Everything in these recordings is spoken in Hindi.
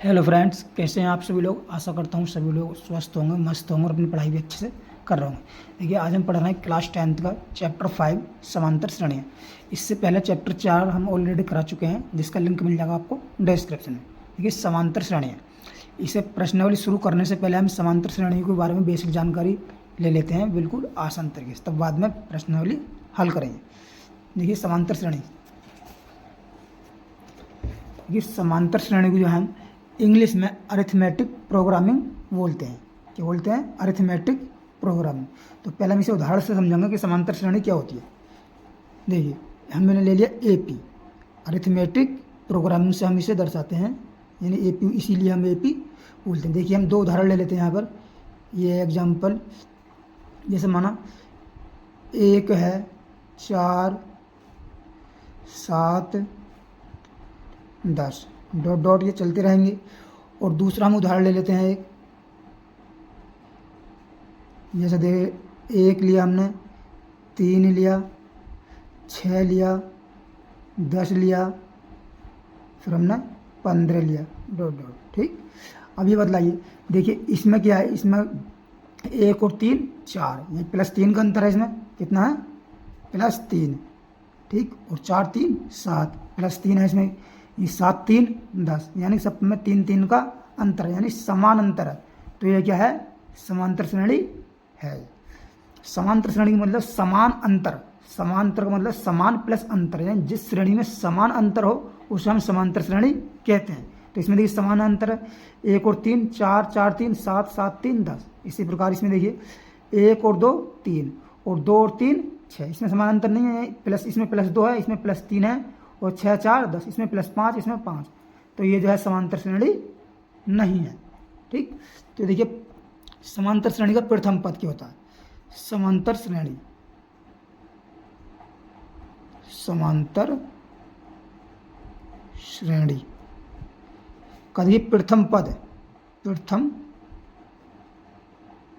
हेलो फ्रेंड्स, कैसे हैं आप सभी लोग। आशा करता हूँ सभी लोग स्वस्थ होंगे, मस्त होंगे और अपनी पढ़ाई भी अच्छे से कर रहे होंगे। देखिए, आज हम पढ़ रहे हैं क्लास 10th का चैप्टर 5 समांतर श्रेणियाँ। इससे पहले चैप्टर 4 हम ऑलरेडी करा चुके हैं, जिसका लिंक मिल जाएगा आपको डिस्क्रिप्शन में। देखिए, समांतर श्रेणियाँ, इसे प्रश्नावली शुरू करने से पहले हम समांतर श्रेणियों के बारे में बेसिक जानकारी ले लेते हैं, बिल्कुल आसान तरीके से, तब बाद में प्रश्नावली हल करेंगे। देखिए, समांतर श्रेणी, ये समांतर श्रेणी को जो है इंग्लिश में अरिथमेटिक प्रोग्रामिंग बोलते हैं। क्या बोलते हैं? Arithmetic programming. तो पहले हम इसे उदाहरण से समझेंगे कि समांतर श्रेणी क्या होती है। देखिए, हमने ले लिया एपी, अरिथमेटिक प्रोग्रामिंग से हम इसे दर्शाते हैं, यानी एपी, इसीलिए हम एपी बोलते हैं। देखिए, हम दो उदाहरण ले लेते हैं यहाँ पर। ये एग्जाम्पल, जैसे माना 1 है 4 7 10 डॉट डॉट, ये चलते रहेंगे। और दूसरा हम उदाहरण ले लेते हैं एक, जैसे देखिए 1 लिया हमने, 3 लिया, 6 लिया, 10 लिया, फिर हमने 15 लिया, डॉट डॉट। ठीक, अब ये बदलाइए। देखिए, इसमें क्या है, इसमें 1 और 3 4, ये +3 का अंतर है। इसमें कितना है? +3। ठीक, और 4 3 7, +3 है इसमें, ये 7 3 10, यानी सब में 3 3 का अंतर है, यानी समान अंतर है। तो ये क्या है? समांतर श्रेणी है। समांतर श्रेणी का मतलब समान अंतर, समांतर का मतलब समान प्लस अंतर, यानी जिस श्रेणी में समान अंतर हो उसे हम समांतर श्रेणी कहते हैं। तो इसमें देखिए समान अंतर है, 1 और 3 4 4 3 7 7 3 10। इसी प्रकार इसमें देखिए 1 और 2 3 और 2 और 3 6, इसमें समान अंतर नहीं है, प्लस, इसमें +2 है, इसमें +3 है, और 6 4 10, इसमें +5, इसमें 5। तो ये जो है समांतर श्रेणी नहीं है। ठीक, तो देखिए समांतर श्रेणी का प्रथम पद क्या होता है? समांतर श्रेणी, समांतर श्रेणी का देखिए प्रथम पद, प्रथम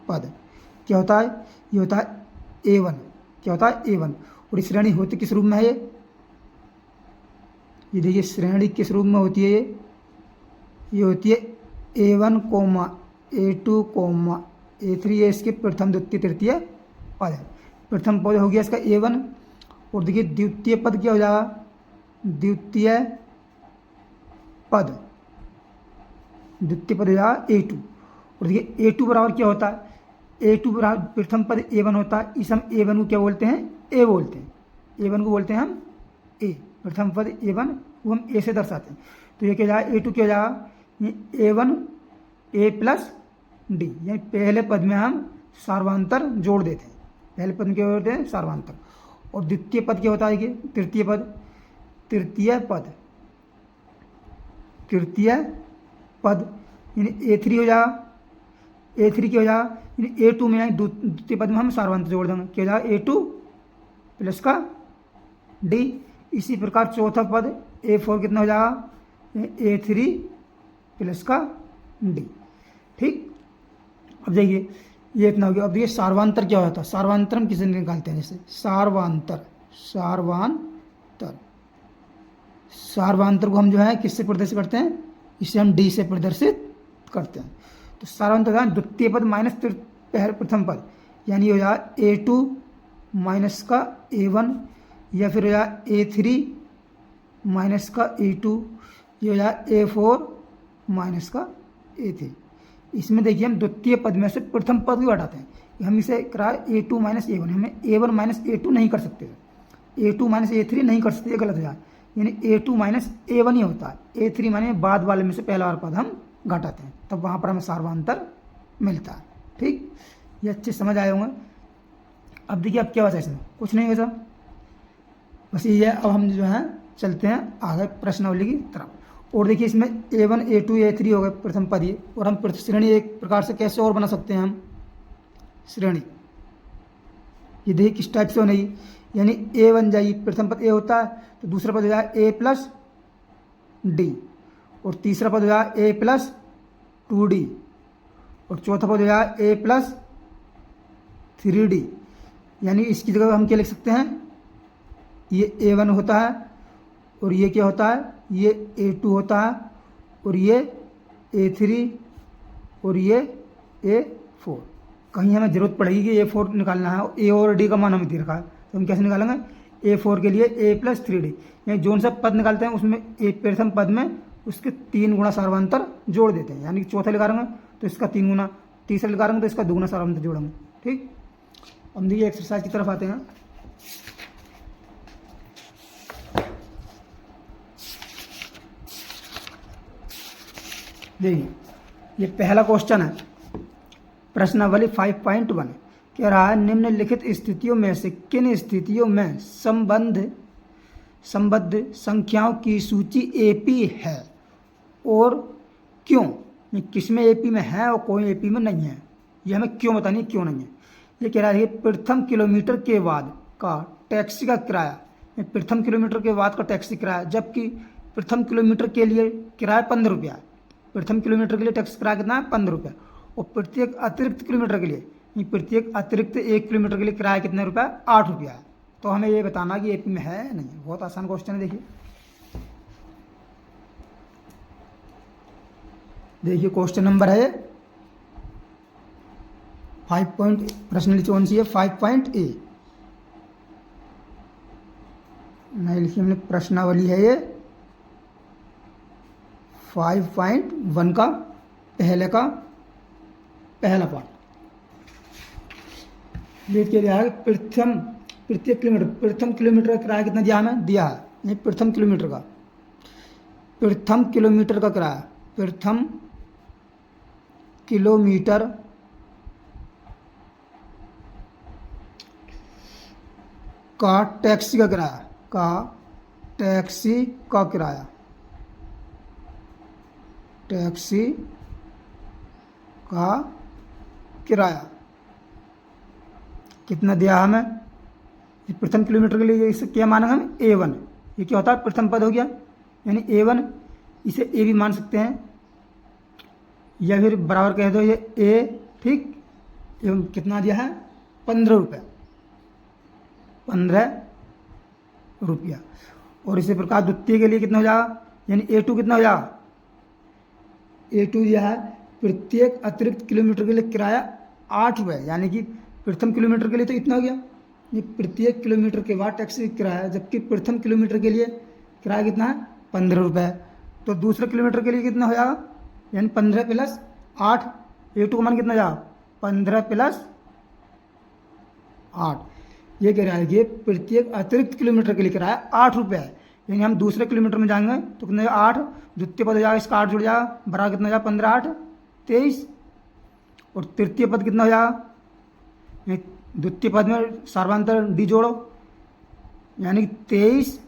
पद क्या होता है? ये होता है A1। क्या होता है? A1। और इस श्रेणी होती किस रूप में है? ये देखिए श्रेणी किस रूप में होती है? ये होती है A1, A2, A3, ये इसके प्रथम द्वितीय तृतीय पद है। प्रथम पद हो गया इसका A1। और देखिए द्वितीय पद क्या हो जाएगा? द्वितीय पद, द्वितीय पद हो जाएगा A2। और देखिए A2 बराबर क्या होता है? A2 बराबर प्रथम पद A1 होता है। इस हम A1 को क्या बोलते हैं? A बोलते हैं। A1 को बोलते हैं हम A, प्रथम पद A1 वो हम A से दर्शाते हैं। तो ये क्या जाएगा? A2 क्या जाएगा? ये A1 A + D, यानी पहले पद में हम सार्वधातुक जोड़ देते हैं। पहले पद में क्या जोड़ते हैं? सार्वधातुक। और द्वितीय पद क्या होता है? कि तृतीय पद, तृतीय पद, तृतीय पद यानी A3 हो जाएगा। A3 क्या हो जाएगा? यानी A2 में, यानी द्वितीय पद में हम सार्वधातुक जोड़ देंगे, क्या हो जाएगा? A2 प्लस का D। इसी प्रकार चौथा पद A4 कितना हो जाएगा? A3 प्लस का D। ठीक, अब देखिए ये इतना हो गया। अब देखिए सार्वधातुक क्या होता है? सार्वधातुक हम किसे निकालते हैं? जैसे सार्वधातुक, सार्वधातुक, सार्वधातुक को हम जो है किससे प्रदर्शित करते हैं? इसे हम D से प्रदर्शित करते हैं। तो सार्वधातुक द्वितीय पद माइनस प्रथम पद, यानी हो जाएगा A2 माइनस का A1, या फिर हो जाएगा A3 माइनस का A2, ये हो जाएगा A4 माइनस का A3। इसमें देखिए हम द्वितीय पद में से प्रथम पद को हटाते हैं। हम इसे कराए A2 माइनस A1, हमें A1 माइनस A2 नहीं कर सकते, A2 माइनस A3 नहीं कर सकते, ये गलत हो जाए, यानी A2 माइनस A1 ही होता है। A3 माने बाद वाले में से पहला वाला पद हम घटाते हैं, तब वहाँ पर हमें सार्वधातुक मिलता है। ठीक, ये अच्छे समझ आए होंगे। अब देखिए अब क्या बचा इसमें? कुछ नहीं बचा, बस ये है। अब हम जो है चलते हैं आगे प्रश्नावली की तरफ। और देखिए इसमें A1 A2 A3 हो गए प्रथम पद ये, और हम श्रेणी एक प्रकार से कैसे और बना सकते हैं हम श्रेणी? ये देखिए किस टाइप से होगी, यानी A बन जाएगी, प्रथम पद A होता है, तो दूसरा पद हो जाएगा A + D, और तीसरा पद हो जाएगा A + 2D, और चौथा पद हो जाएगा A + 3D। यानी इसकी जगह हम क्या लिख सकते हैं? ये A1 होता है, और ये क्या होता है? ये A2 होता है, और ये A3 और ये A4। कहीं हमें ज़रूरत पड़ेगी कि A4 निकालना है, A और D का मान हमें दे रखा है, तो हम कैसे निकालेंगे? A4 के लिए A + 3D, यानी जो सा पद निकालते हैं उसमें प्रथम पद में उसके 3 गुना सार्वंतर जोड़ देते हैं, यानी कि चौथा निकालेंगे तो इसका 3 गुना, तीसरा निकालेंगे तो इसका 2 गुना सार्वंतर जोड़ेंगे। ठीक, अब देखिए एक्सरसाइज की तरफ आते हैं। देखिए ये पहला क्वेश्चन है, प्रश्नावली 5.1 कह रहा है निम्नलिखित स्थितियों में से किन स्थितियों में संबद्ध संख्याओं की सूची एपी है और क्यों? किसमें एपी में है और कोई एपी में नहीं है, ये हमें क्यों बतानी है, क्यों नहीं है। ये कह रहा है प्रथम किलोमीटर के बाद का टैक्सी का किराया, प्रथम किलोमीटर के बाद का टैक्सी किराया, जबकि प्रथम किलोमीटर के लिए किराया 15 रुपया है। प्रथम किलोमीटर के लिए टैक्सी किराया कितना है? 15 रुपया। और प्रत्येक अतिरिक्त किलोमीटर के लिए, प्रत्येक अतिरिक्त 1 किलोमीटर के लिए किराया कितने रुपया? 8 रुपया है। तो हमें ये बताना कि एपी में है या नहीं है। बहुत आसान क्वेश्चन है। देखिए क्वेश्चन नंबर है 5. प्रश्न लिखी कौन सी है? 5.A नहीं लिखी हमने, प्रश्नावली है ये 5.1 का पहला पार्ट। देख के दिया है प्रत्येक किलोमीटर, प्रथम किलोमीटर का किराया कितना दिया हमें? दिया है, ये प्रथम किलोमीटर का किराया, प्रथम किलोमीटर का टैक्सी का किराया कितना दिया हमें? प्रथम किलोमीटर के लिए इसे क्या मानेंगे हम? A1। ये क्या होता है? प्रथम पद हो गया, यानी A1, इसे A भी मान सकते हैं या फिर बराबर कह दो ये A। ठीक, एवं कितना दिया है? 15 रुपया। और इसी प्रकार द्वितीय के लिए कितना हो जाएगा? यानी A2 कितना हो जाएगा? A2 दिया है प्रत्येक अतिरिक्त किलोमीटर के लिए किराया 8 रुपये, यानी कि प्रथम किलोमीटर के लिए तो इतना हो गया, ये प्रत्येक किलोमीटर के बाद टैक्सी किराया, जबकि प्रथम किलोमीटर के लिए किराया कितना है? 15 रुपये। तो दूसरे किलोमीटर के लिए कितना हो जाएगा? यानी 15 + 8, A2 का मान कितना जाएगा? 15 + 8। ये कह रहा है कि प्रत्येक अतिरिक्त किलोमीटर के लिए किराया 8 रुपये है, यानी हम दूसरे किलोमीटर में जाएंगे तो कितना? 8, द्वितीय पद हो जाएगा, इसका 8 जुड़ जाएगा, बराबर कितना हो जाएगा? 15 × 8 = 23। और तृतीय पद कितना हो जाएगा? द्वितीय पद में सार्वंतर डी जोड़ो, यानी 23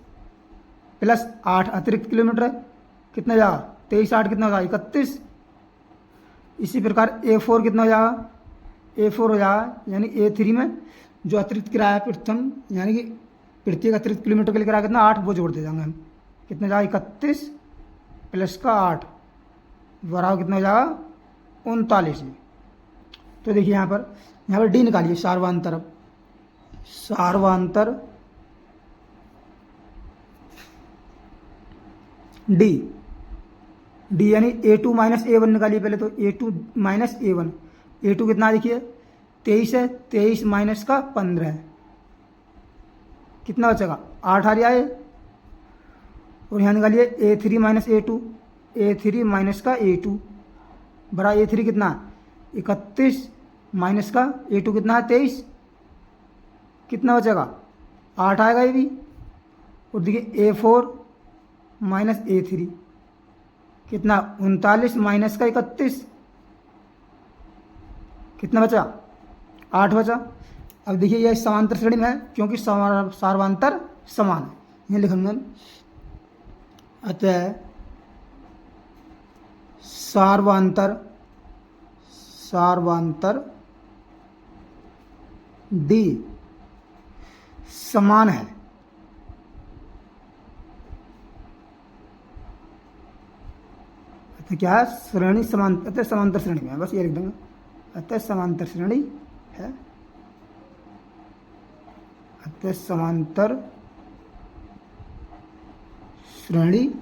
+ 8 अतिरिक्त किलोमीटर कितना जाएगा? 23 × 8 कितना हो जाएगा? 31। इसी प्रकार A4 कितना हो जाएगा? A4 हो जाएगा, यानी A3 में जो अतिरिक्त किराया प्रथम, यानी कि प्रत्येक अतिरिक्त किलोमीटर के लिए किराया कितना? 8, वो जोड़ दे जाएंगे हम, कितना जाएगा? 31 + 8 बराबर कितना हो जाएगा? 39। तो देखिए यहाँ पर डी निकालिए, सार्वंतर डी यानी A2 - A1 निकालिए पहले। तो A2 - A1, A2 कितना देखिए? 23 है, 23 - का 15 है, कितना बचेगा? 8 आ रहा है। और यहाँ निकालिए A3 - A2, A3 - का A2 बड़ा A3 कितना? 31 - का A2 कितना है? 23, कितना बचेगा? 8 आएगा ये भी। और देखिए A4 - A3 कितना? 39 - का 31, कितना बचा? 8 बचा। अब देखिए यह समांतर श्रेणी में है क्योंकि सार्वंतर समान है, ये लिखेंगे हम। अतः सार्वंतर डी समान है। अतः क्या है? श्रेणी समान, अतः समांतर श्रेणी में है, बस ये लिख देंगे। अतः समांतर श्रेणी है, अतः समांतर श्रेणी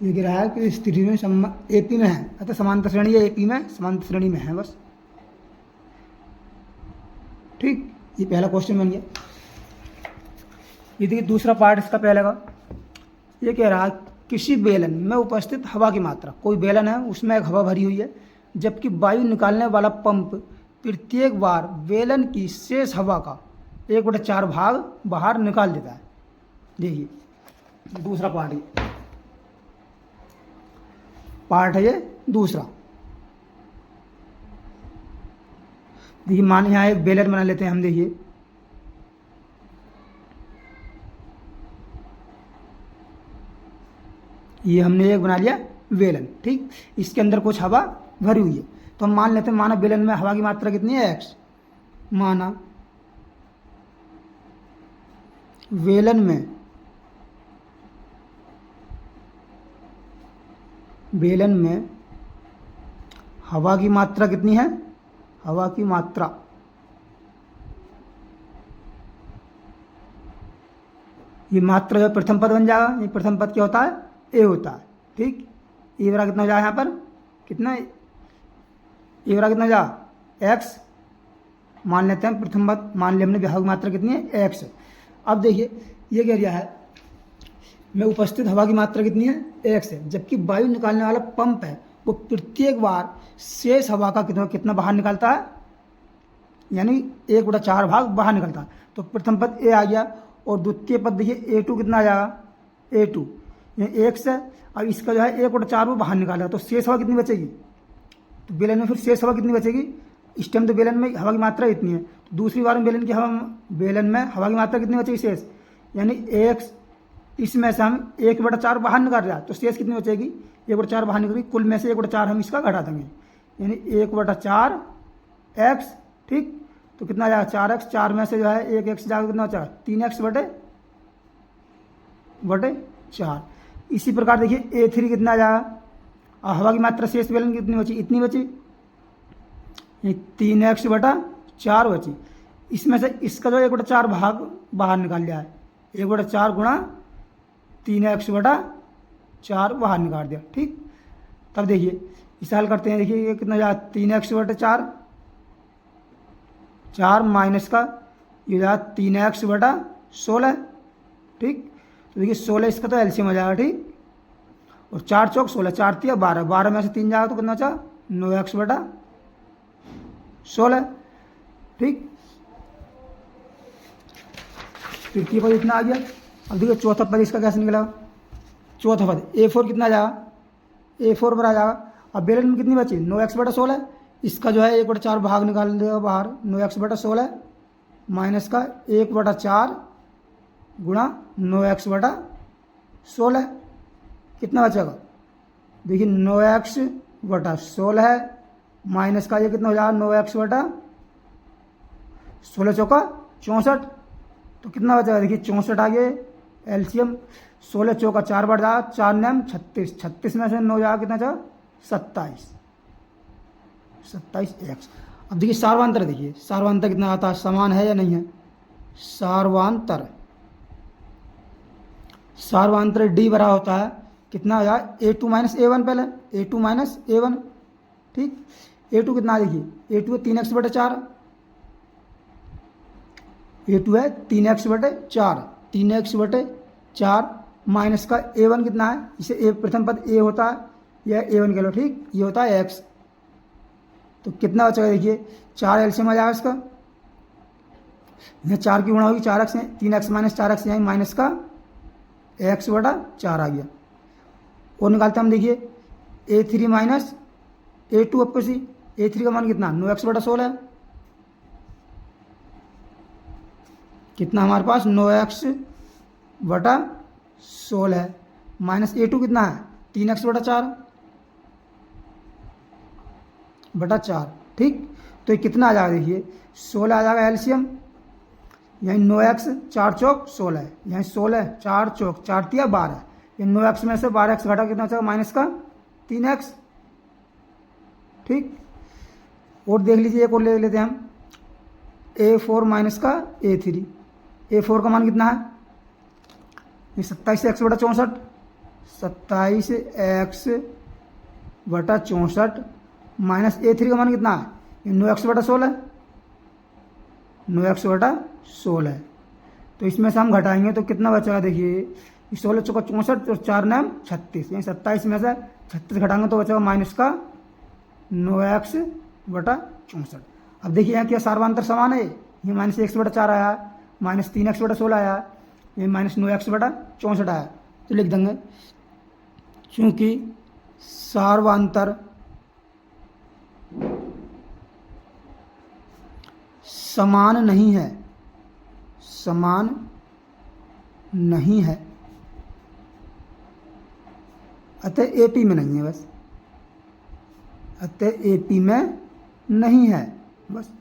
ये कह रहा है कि इस त्रिभुज में एपी में है, अतः समांतर श्रेणी है एपी में, समांतर श्रेणी में है बस। ठीक, ये पहला क्वेश्चन बन गया। ये देखिए दूसरा पार्ट इसका पहले का, ये कह रहा है किसी बेलन में उपस्थित हवा की मात्रा, कोई बेलन है उसमें एक हवा भरी हुई है, जबकि वायु निकालने वाला पंप प्रत्येक बार बेलन की शेष हवा का 1/4 भाग बाहर निकाल देता है। देखिए दूसरा पार्ट है ये दूसरा। देखिए मान यहाँ एक बेलन बना लेते हैं हम। देखिए ये हमने एक बना लिया बेलन, ठीक, इसके अंदर कुछ हवा भरी हुई है। तो हम मान लेते हैं, माना बेलन में हवा की मात्रा कितनी है x, माना बेलन में हवा की मात्रा कितनी है, हवा की मात्रा ये मात्रा जो प्रथम पद बन जाएगा। ये प्रथम पद क्या होता है, ए होता है, ठीक। ए बराबर कितना हो जाएगा यहाँ पर, कितना ए बराबर कितना हो जाएगा x, मान लेते हैं प्रथम पद, मान लिया हमने हवा की मात्रा कितनी है x। अब देखिए ये कह दिया है में उपस्थित हवा की मात्रा कितनी है x है, जबकि वायु निकालने वाला पंप है वो प्रत्येक बार शेष हवा का कितना बाहर निकालता है, यानी 1/4 भाग बाहर निकलता है। तो प्रथम पद ए आ गया, और द्वितीय पद देखिए A2 कितना आ जाएगा, A2 ये x है, और इसका जो है 1/4 वो बाहर निकालेगा, तो शेष हवा कितनी बचेगी, तो बेलन में फिर शेष हवा कितनी बचेगी, इस टाइम तो बेलन में हवा की मात्रा इतनी है, तो दूसरी बार में बेलन में हवा की मात्रा कितनी बचेगी शेष, यानी x, इसमें से हम 1/4 बाहर निकाल रहा है, तो शेष कितनी बचेगी 1/4 बाहर निकलेगी, कुल में से 1/4 हम इसका घटा देंगे, यानी 1/4 x, ठीक। तो कितना आ जाएगा 4x, 4 में से जो है 1x जाएगा, कितना बचा 3x बटे 4। इसी प्रकार देखिए A3 कितना आ जाएगा, और हवा की मात्रा शेष बेलन कितनी बची, इतनी बची, 3x/4 बची। इसमें से इसका जो 1/4 भाग बाहर निकाल लिया है, 1/4 गुणा 3x/4 बाहर निकाल दिया, ठीक। तब देखिए इसे हल करते हैं, देखिए ये कितना जाएगा 3x/4, 4 माइनस का ये जाएगा 3x/16, ठीक। तो देखिए 16 इसका तो एलसीएम हो जाएगा, ठीक, और 4 चौक 16, 4 तिया 12, 12 में से 3 जाएगा तो कितना बचा 9x/16, ठीक। तृतीय पद इतना आ गया। अब देखिए चौथा पद इसका कैसे निकला, चौथा पद A4 कितना आ जाएगा, A4 पर आ जाएगा। अब बेलन में कितनी बची 9x/16, इसका जो है 1/4 भाग निकाल देगा बाहर, 9x/16 माइनस का 1/4 गुणा 9x/16, कितना बचेगा, देखिए 9x/16 माइनस का ये कितना हो जाएगा 9x/16 चौका 64, तो कितना बचेगा देखिए 64 आ गए एलसीएम, 16 चौका 4 बढ़ जाएगा, 4 9 36, 36 में से 9 जाएगा कितना जाएगा 27x। अब देखिए सार्वांतर, देखिए सार्वांतर कितना आता है, समान है या नहीं है, सार्वांतर D बराबर होता है कितना हो जाएगा A2 माइनस A1, पहले A2 माइनस A1, ठीक। A2 कितना देखिए A2 है 3x/4, A2 है 3x/4, 3x/4 माइनस का A1 कितना है, इसे प्रथम पद A होता है, यह A1 कह लो, ठीक, ये होता है x। तो कितना बचेगा देखिए 4 एलसीएम आ जाएगा इसका, यहाँ 4 की गुणा होगी 4x है, 3x माइनस 4x यहाँ माइनस का x/4 आ गया। और निकालते हम देखिए A3 माइनस A2 आपको सी, A3 का मान कितना 9x/16, कितना हमारे पास 9x/16 माइनस A2 कितना है 3x/4, ठीक। तो ये कितना आ जाएगा देखिए 16 आ जाएगा एलसीएम, यहीं 9x 4 चौक 16, यहीं 16 4 चौक 4 तिया 12, ये 9x में से 12x घटा कितना बचेगा माइनस का 3x, ठीक। और देख लीजिए एक और ले लेते हैं हम A4 माइनस का A3, A4 का मान कितना है ये 27x/64, 27x बटा 64 माइनस A3 का मान कितना है 9x बटा 16, 9x बटा 16। तो इसमें से हम घटाएंगे तो कितना बचेगा, देखिए 16 चौका 64 और 4 9 36, यानी 27 में से 36 घटाएंगे तो बचेगा माइनस का 9x बटा 64। अब देखिए यहाँ क्या सार्वंतर समान है, ये माइनस x बटा 4 आया, माइनस 3x बटा 16 आया, ये माइनस 9x बटा 64 आया। तो लिख देंगे चूंकि सार्वंतर समान नहीं है, समान नहीं है, अतः एपी में नहीं है, बस अतः एपी में नहीं है, बस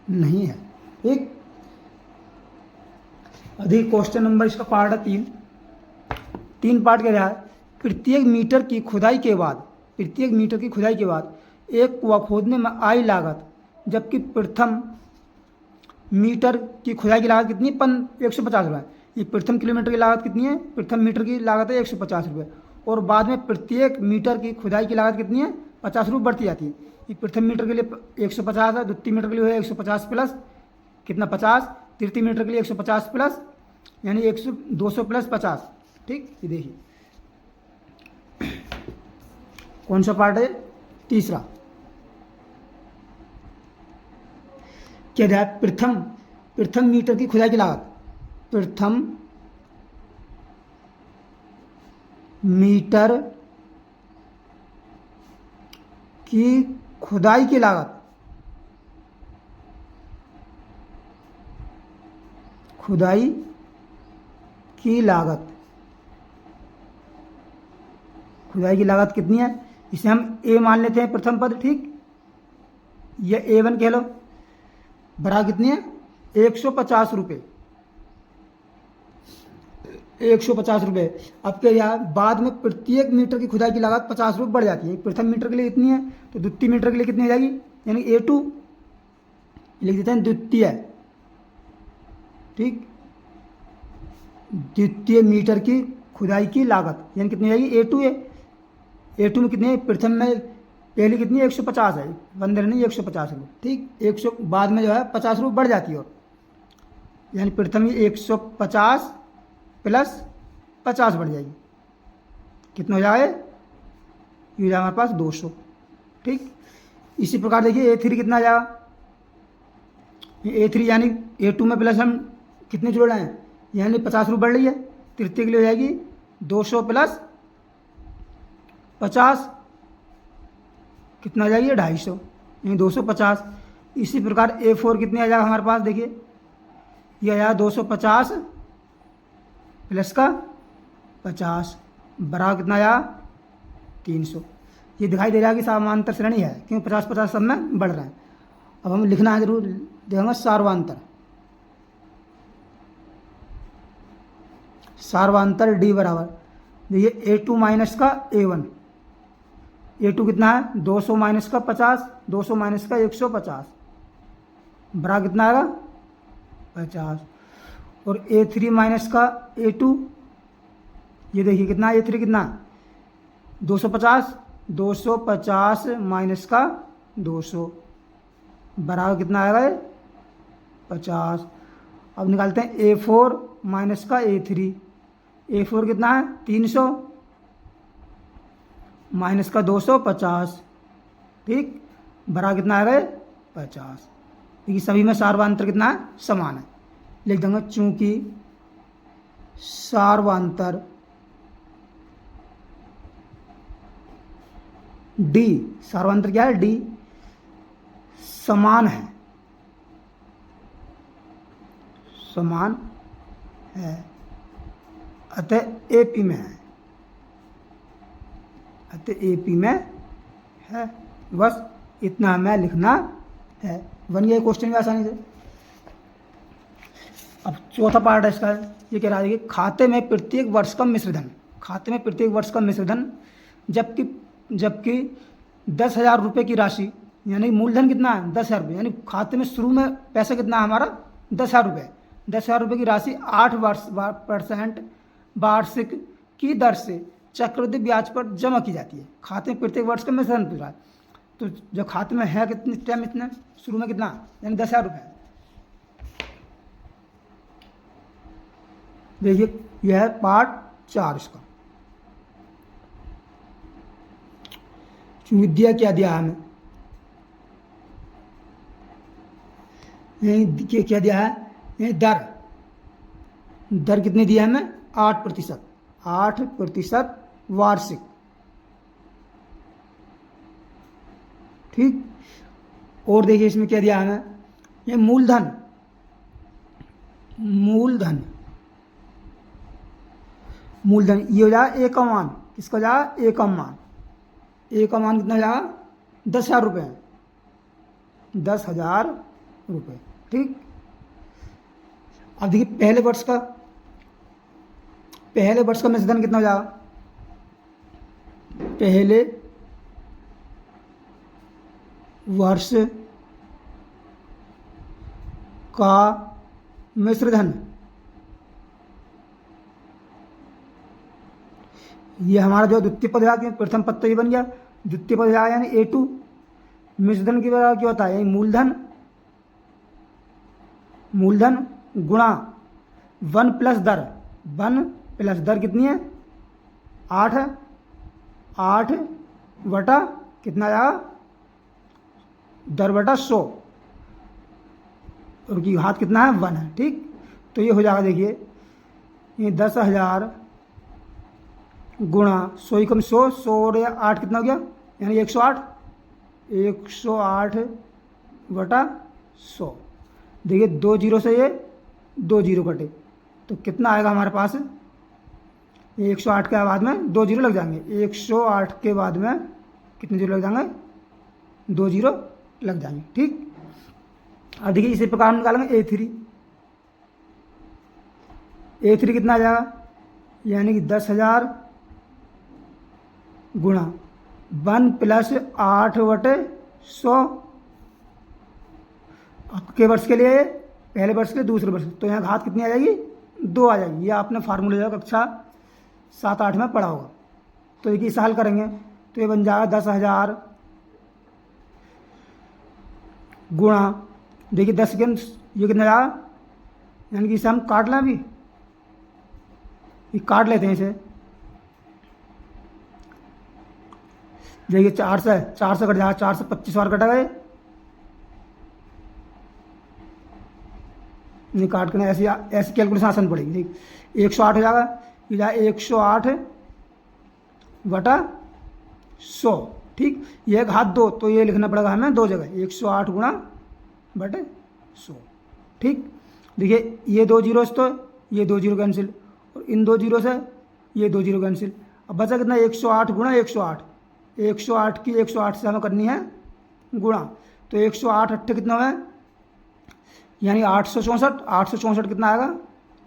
नहीं है। ठीक, अधिक क्वेश्चन नंबर इसका पार्ट है 3 पार्ट कह रहा है। प्रत्येक मीटर की खुदाई के बाद, प्रत्येक मीटर की खुदाई के बाद एक कुआं खोदने में आई लागत, जबकि प्रथम मीटर की खुदाई की लागत कितनी 150 रुपये। ये प्रथम किलोमीटर की लागत कितनी है, प्रथम मीटर की लागत है 150 रुपये, और बाद में प्रत्येक मीटर की खुदाई की लागत कितनी है 50 रुपये बढ़ती जाती है। ये प्रथम मीटर के लिए 150 है, द्वितीय मीटर के लिए है 150 प्लस कितना 50, तृतीय मीटर के लिए 150 प्लस यानी 200 प्लस 50। ठीक, ये देखिए कौन सा पार्ट है, तीसरा। क्या दिया, प्रथम मीटर की खुदाई की लागत, प्रथम मीटर की खुदाई की लागत, खुदाई की लागत, खुदाई की लागत कितनी है, इसे हम ए मान लेते हैं प्रथम पद। ठीक, ये A1 कह लो, बराबर कितनी है 150 रुपये, 150 रुपये। अब क्या यहाँ बाद में प्रत्येक मीटर की खुदाई की लागत 50 रुपये बढ़ जाती है। प्रथम मीटर के लिए इतनी है तो द्वितीय मीटर के लिए कितनी हो जाएगी, यानी A2 लिख देते हैं द्वितीय। ठीक, द्वितीय मीटर की खुदाई की लागत यानी कितनी हो जाएगी A2 है। A2 में कितनी है, प्रथम में पहले कितनी है 150 है, 15 नहीं 150 रुपये। ठीक, 100 बाद में जो है 50 रुपये बढ़ जाती है, और यानी प्रथम 150 प्लस 50 बढ़ जाएगी, कितना हो जाए, ये हो जाएगा हमारे पास 200। ठीक, इसी प्रकार देखिए A3 कितना आ जाएगा, A3 यानी A2 में प्लस हम कितने जोड़ रहे हैं, यानी 50 रुपये बढ़ रही है, तृतीय के लिए हो जाएगी 200 प्लस 50 कितना आ जाएगी 250, यानी 250। इसी प्रकार A4 कितने आ जाएगा हमारे पास, देखिए यह आया 250 प्लस का 50 बराबर कितना आया 300। ये दिखाई दे रहा है कि समांतर श्रेणी है, क्योंकि 50-50 सब में बढ़ रहा है। अब हमें लिखना है जरूर, देखेंगे सार्वंतर, सार्वंतर D बराबर देखिए A2 माइनस का A1, A2 कितना है 200 माइनस का 50, 200 माइनस का 150 बराबर कितना आएगा 50, और A3 माइनस का A2 ये देखिए कितना A3 कितना 250, 250 माइनस का 200 बराबर कितना आएगा 50। अब निकालते हैं A4 माइनस का A3, A4 कितना है 300 माइनस का 250, ठीक बराबर कितना आएगा 50। देखिए सभी में सार्वंतर कितना है समान है, लिख देंगे चूंकि सार्वंतर D, सार्वंतर क्या है D समान है, समान है अतः AP में है, अतः AP में है। बस इतना हमें लिखना है, बन गया क्वेश्चन भी आसानी से। अब चौथा पार्ट है इसका, ये कह रहा है कि खाते में प्रत्येक वर्ष का मिश्रधन, खाते में प्रत्येक वर्ष का मिश्रधन जबकि 10,000 रुपये की राशि यानी मूलधन कितना है 10,000 रुपये, यानी खाते में शुरू में पैसा कितना है हमारा 10,000 रुपये, 10,000 रुपये की राशि 8% वार्षिक की दर से चक्रवृद्धि ब्याज पर जमा की जाती है। खाते में प्रत्येक वर्ष का मिश्रण पूरा है। तो जो खाते में है कितने टाइम, इतना शुरू में कितना, यानी 10,000 रुपये। देखिए यह है पार्ट 4 इसका। विद्या क्या दिया हमें, यही क्या दिया है, यही दर कितनी दिया है हमें, 8% वार्षिक। ठीक, और देखिए इसमें क्या दिया हमें, ये मूलधन ये हो जाएगा एक का मान, किसका हो जाएगा, एक का मान कितना हो जाएगा, 10,000 रुपये, 10,000 रुपये। ठीक, अब देखिए पहले वर्ष का मिश्रण कितना हो जाएगा, पहले वर्ष का मिश्रधन, ये हमारा जो द्वितीय पद है, प्रथम पद तो ये बन गया, द्वितीय पद है यानी A2। मिश्रधन की बराबर क्या होता है, मूलधन गुणा 1 प्लस दर कितनी है, 8 बटा कितना आया, दर बटा 100, और की घात कितना है, 1 है। ठीक, तो ये हो जाएगा, देखिए ये 10,000 गुणा 100 कम 100 और 8 कितना हो गया, यानी 108 बटा 100। देखिए 2 जीरो से ये 2 जीरो कटे तो कितना आएगा हमारे पास, 108 के बाद में 2 जीरो लग जाएंगे, 108 के बाद में कितने जीरो लग जाएंगे, 2 जीरो लग जाएंगे। ठीक, अब देखिए इसी प्रकार निकालेंगे A3 कितना आ जाएगा, यानी कि 10,000 गुणा 1 प्लस 8/100 के वर्ष के लिए, पहले वर्ष के लिए, दूसरे वर्ष, तो यहाँ घात कितनी आ जाएगी, 2 आ जाएगी। ये आपने फार्मूला जो कक्षा 7-8 में पढ़ा होगा। तो देखिए इसे हल करेंगे तो ये बन जाएगा 10,000 गुणा, देखिए 10 के ये कितना जाएगा, यानी कि इसे हम काट लें, अभी ये काट लेते हैं इसे। देखिए 4 से कट जाएगा, 4 से 25 बार कटा गए, नहीं काट कर ऐसी कैलकुलेशन आसान पड़ेगी। ठीक, 108 हो जाएगा, ये जाए 108 बटा 100। ठीक, ये घात 2, तो ये लिखना पड़ेगा हमें 2 जगह, 108 गुणा बटे 100। ठीक, देखिए ये 2 जीरो से तो ये 2 जीरो कैंसिल, और इन 2 जीरो से ये 2 जीरो कैंसिल। अब बचा कितना, 108 गुणा 108 की 108 से हमें करनी है गुणा, तो 108 अट्ठे कितना है, यानी 864 कितना आएगा,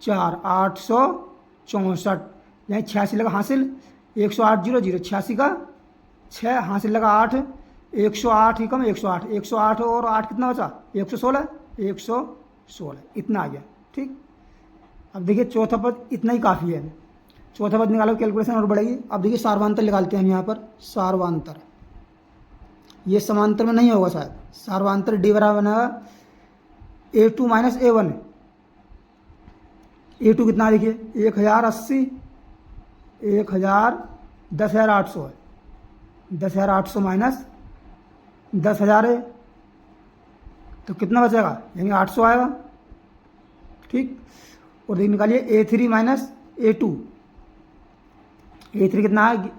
4, 864, यानी 86 लगा हासिल, 108 जीरो 86 का 6 हासिल लगा 8, 108 ही कम 108 और 8 कितना बचा, 116 इतना आ गया। ठीक, अब देखिए चौथा पद इतना ही काफ़ी है, चौथा पद निकालो, कैलकुलेशन और बढ़ेगी। अब देखिए सार्वंतर निकालते हैं हम यहाँ पर, सार्वंतर, ये समांतर में नहीं होगा शायद, सार्वंतर D बराबर बनेगा A2 माइनस A1। A2 कितना देखिए 1080, 10,800 है, 10,800 माइनस 10,000 है, तो कितना बचेगा, यानी 800 आएगा। ठीक, और देखिए निकालिए A3 माइनस A2, A3 कितना है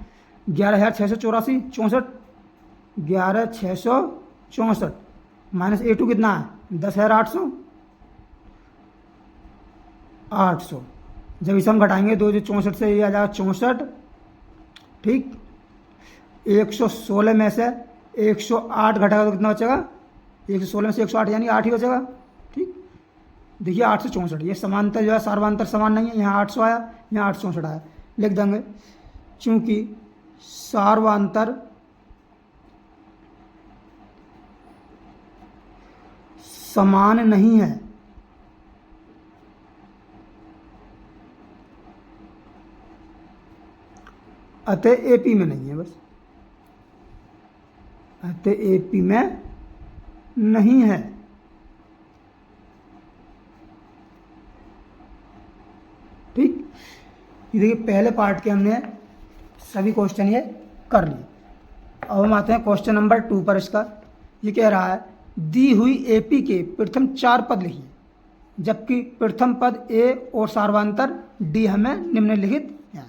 11,684, 11,664 माइनस A2 कितना है 10,800। जब इसे हम घटाएंगे 2 जो 64 से ये आ जाएगा 64। ठीक, 116 में से 108 घटाएगा तो कितना बचेगा, 116 में से 108 यानी 8 ही बचेगा। ठीक, देखिए 864, ये समांतर जो है सार्वंतर समान नहीं है, यहाँ 800 आया, यहाँ 864 आया, लिख देंगे चूंकि सार्वंतर समान नहीं है, अतः AP में नहीं है, बस अतः AP में नहीं है। ठीक, ये देखिए पहले पार्ट के हमने सभी क्वेश्चन ये कर लिए। अब हम आते हैं क्वेश्चन नंबर 2 पर। इसका ये कह रहा है दी हुई AP के प्रथम 4 पद लिखिए, जबकि प्रथम पद A और सार्वधातर D हमें निम्नलिखित है।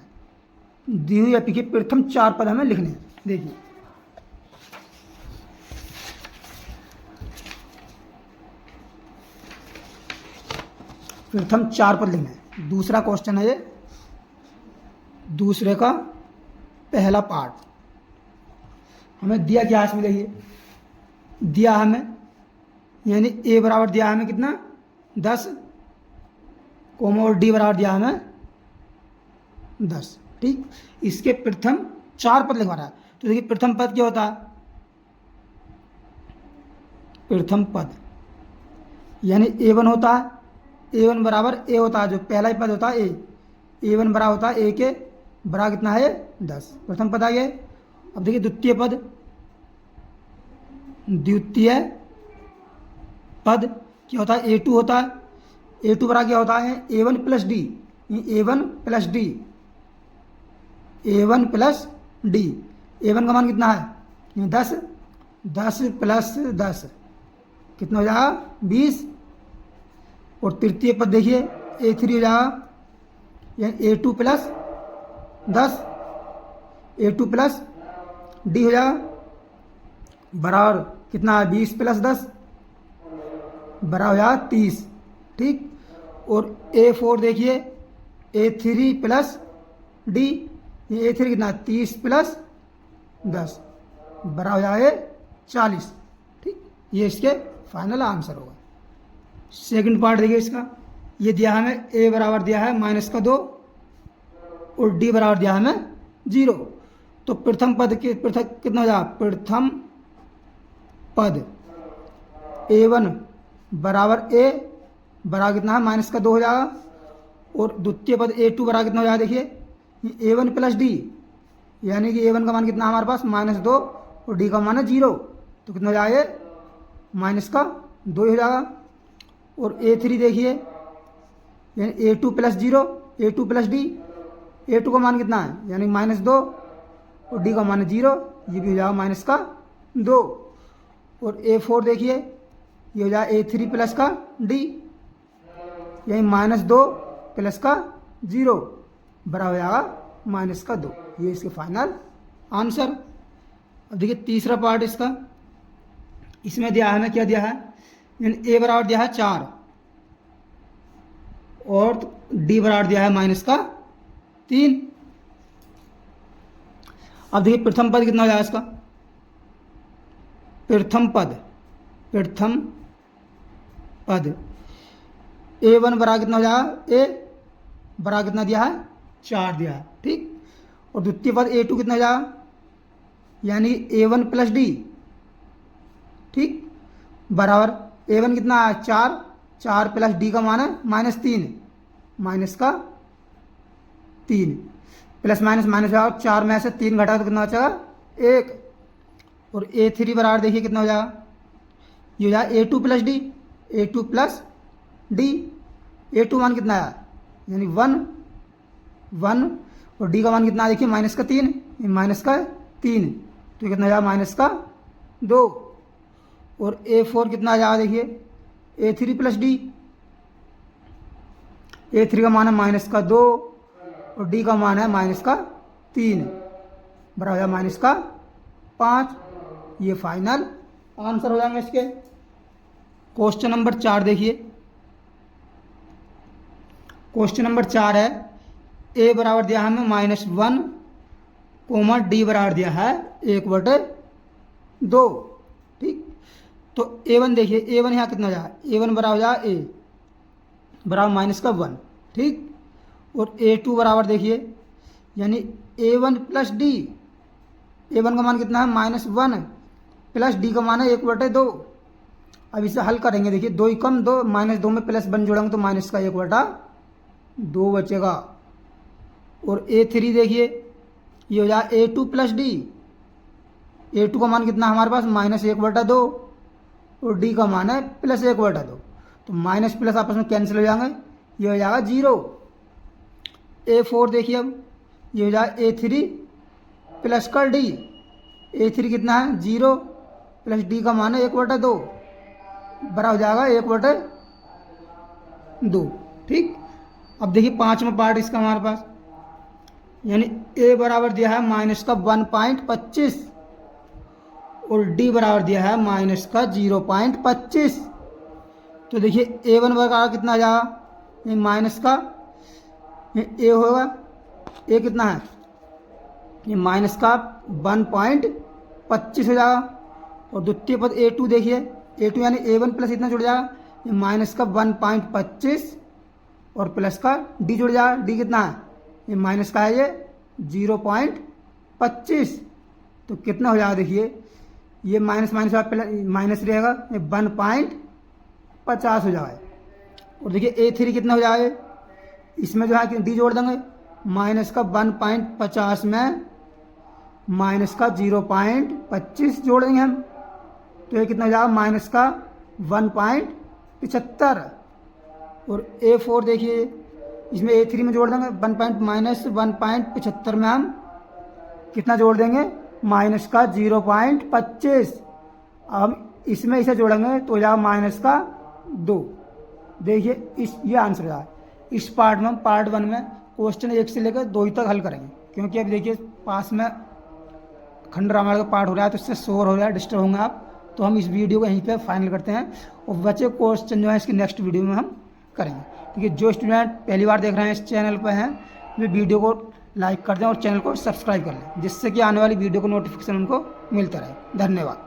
दी हुई AP के प्रथम 4 पद हमें लिखने हैं। देखिए प्रथम 4 पद लिखना है। दूसरा क्वेश्चन है ये, दूसरे का पहला पार्ट। हमें दिया क्या इसमें, देखिए दिया हमें यानी A बराबर दिया हमें कितना 10, कोमा और D बराबर दिया हमें 10। ठीक, इसके प्रथम 4 पद लिखवा रहा है। तो देखिए प्रथम पद क्या होता है, प्रथम पद यानी A1 होता है, A1 बराबर A होता है, जो पहला ही पद होता है A1 बराबर होता है A के बराबर कितना है 10, प्रथम पद आ गया। अब देखिए द्वितीय पद, द्वितीय पद क्या होता है A2 होता है, A2 बराबर क्या होता है A1 plus D, A1 plus D, A1 plus D। A1 का मान कितना है 10, 10 प्लस 10 कितना हो जाएगा 20। और तृतीय पद देखिए A3 हो जाएगा यानी A2 plus 10, A2 plus D हो जाएगा बराबर कितना है 20 प्लस 10 बराबर हो जाएगा 30। ठीक, और A4 देखिए A3 प्लस D, ये A3 कितना 30 प्लस 10 बराबर हो जाएगा 40। ठीक, ये इसके फाइनल आंसर होगा। सेकंड पार्ट देखिए इसका, ये दिया हमें A बराबर दिया है -2 और D बराबर दिया है हमें 0। तो प्रथम पद के पृथक कितना हो जाएगा, प्रथम पद A1 बराबर A बराबर कितना है -2 हो जाएगा, और द्वितीय पद A2 बराबर कितना हो जाएगा, देखिए A1 प्लस D यानी कि A1 का मान कितना है हमारे पास -2 और D का मान है 0, तो कितना हो जाएगा -2 हो जाएगा। और A3 देखिए यानी A2 plus 0, A2 plus D, A2 का मान कितना है यानी -2 और D का मान 0, ये भी हो जाएगा -2। और A4 देखिए ये हो जाएगा A3 प्लस का D यानी -2 प्लस का 0 बराबर हो जाएगा -2। ये इसके फाइनल आंसर। अब देखिए तीसरा पार्ट इसका, इसमें दिया है हमें क्या दिया है यानी A बराबर दिया है 4 और D बराबर दिया है -3। अब देखिए प्रथम पद कितना हो जाएगा इसका, प्रथम पद A1 बराबर कितना हो जाएगा A बराबर कितना दिया है 4 दिया है। ठीक, और द्वितीय पद A2 कितना हो जाएगा यानी A1 प्लस D। ठीक, बराबर A1 कितना है 4, 4 प्लस D का मान है -3, -3 प्लस माइनस 4 में से 3 घटा तो कितना बचेगा 1। और A3 बराबर देखिए कितना हो जाएगा, ये हो जाएगा A2 plus D, A2 plus D, A2 मान कितना है यानी 1 और D का मान कितना है देखिए -3, तो कितना हो जाएगा -2। और A4 कितना आ जाएगा देखिए A3 प्लस D, A3 का मान है -2 और D का मान है -3 बराबर हो जाएगा -5। ये फाइनल आंसर हो जाएंगे इसके। क्वेश्चन नंबर 4 देखिए, क्वेश्चन नंबर 4 है A बराबर दिया है हमें -1 कोमा D बराबर दिया है 1/2। ठीक, तो A1 देखिए A1 यहाँ कितना हो जाएगा, A1 बराबर हो जाएगा A बराबर -1। ठीक, और A2 बराबर देखिए यानी A1 प्लस D, A1 का मान कितना है -1 प्लस D का मान है 1/2। अब इसे हल करेंगे, देखिए 2 कम 2 -2 में प्लस 1 जोड़ेंगे तो -1/2 बचेगा। और A3 देखिए ये हो जाएगा A2 प्लस डी। A2 का मान कितना हमारे पास -1/2 और D का मान है +1/2, तो माइनस प्लस आपस में कैंसिल हो जाएंगे, ये हो जाएगा 0। A4 देखिए, अब ये हो जाएगा A3 प्लस का D। A3 कितना है 0 प्लस D का मान है 1/2, बड़ा हो जाएगा 1/2। ठीक, अब देखिए पांचवा पार्ट इसका हमारे पास, यानी A बराबर दिया है -1.25 और D बराबर दिया है -0.25। तो देखिए A1 बराबर कितना आ जाएगा, ये माइनस का A होगा, A कितना है, ये -1.25 हो जाएगा। और द्वितीय पद A2 देखिए, A2 यानी A1 प्लस इतना जुड़ जाएगा, ये -1.25 और प्लस का D जुड़ जाएगा, D कितना है, ये माइनस का है, ये 0.25। तो कितना हो जाएगा देखिए, ये माइनस माइनस रहेगा, ये 1.50 हो जाएगा। और देखिए A3 कितना हो जाएगा, इसमें जो है D जोड़ देंगे, माइनस का 1.50 में माइनस का 0.25 जोड़ देंगे हम, तो ये कितना हो जाएगा -1.75। और A4 देखिए, इसमें A3 में जोड़ देंगे -1.75 में हम कितना जोड़ देंगे, माइनस का 0.25। अब इसमें इसे जोड़ेंगे तो हो जाएगा -2। देखिए ये आंसर हो जाएगा। इस पार्ट में हम पार्ट 1 में क्वेश्चन 1 से लेकर 2 तक हल करेंगे, क्योंकि अब देखिए पास में खंड रामायण का पार्ट हो रहा है, तो इससे शोर हो रहा है, डिस्टर्ब होंगे आप, तो हम इस वीडियो को यहीं पे फाइनल करते हैं और बचे क्वेश्चन जो है इसकी नेक्स्ट वीडियो में हम करेंगे। देखिए जो स्टूडेंट पहली बार देख रहे हैं इस चैनल पर हैं, वे वीडियो को लाइक कर दें और चैनल को सब्सक्राइब कर लें, जिससे कि आने वाली वीडियो को नोटिफिकेशन उनको मिलता रहे। धन्यवाद।